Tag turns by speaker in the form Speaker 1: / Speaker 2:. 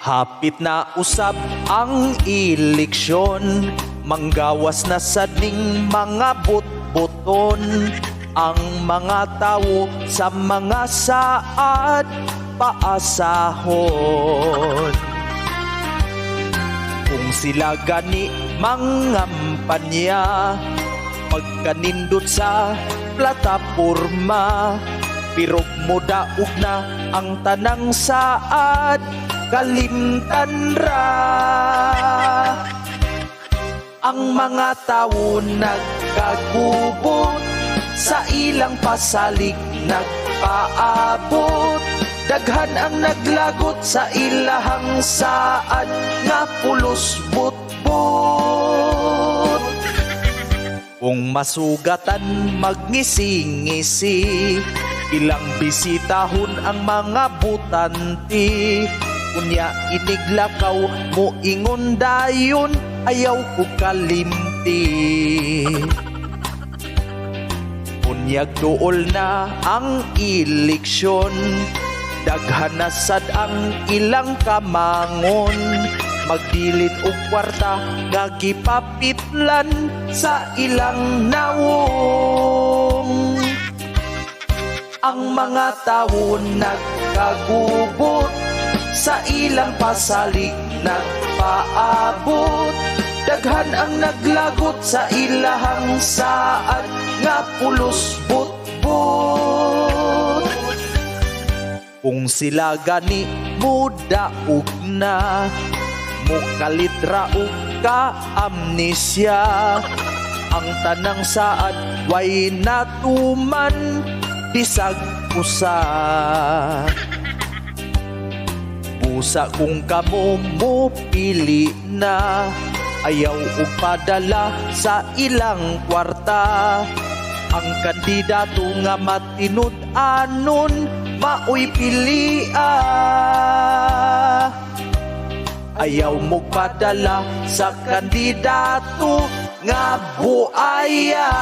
Speaker 1: Hapit na usab ang eleksyon, manggawas na sadning mga bot-boton. Ang mga tao sa mga saad paasahon. Kung sila gani mangampanya, pagkanindot sa plataporma, pirog mo daog na ang tanang saad, kalimtan ra. Ang mga tao nagkagubot, sa ilang pasalig nagpaabot. Daghan ang naglagot sa ilahang saad, nga pulos butbut. Kung masugatan magngisi-ngisi, ilang bisitahon ang mga butanti. Kunya iniglakaw mo ingon dayon, ayaw ko kalimti. Kunyag duol na ang eleksyon, daghan na sad ang ilang kamangon. Magdilin og kwarta nga gipapitlan sa ilang nawong. Ang mga tao nagkagubot, sa ilang pasalig nagpaabot. Daghan ang naglagot sa ilahang saad, nga pulos butbut. Kung sila gani mudaog na, mukalitra o ka-amnesya, ang tanang saad way natuman, bisag usa. Busa kung kamo mo pili na, ayaw og padala sa ilang kwarta. Ang kandidato nga matinud-anon, maoy pilia. Ayaw mo padala sa kandidato nga buaya.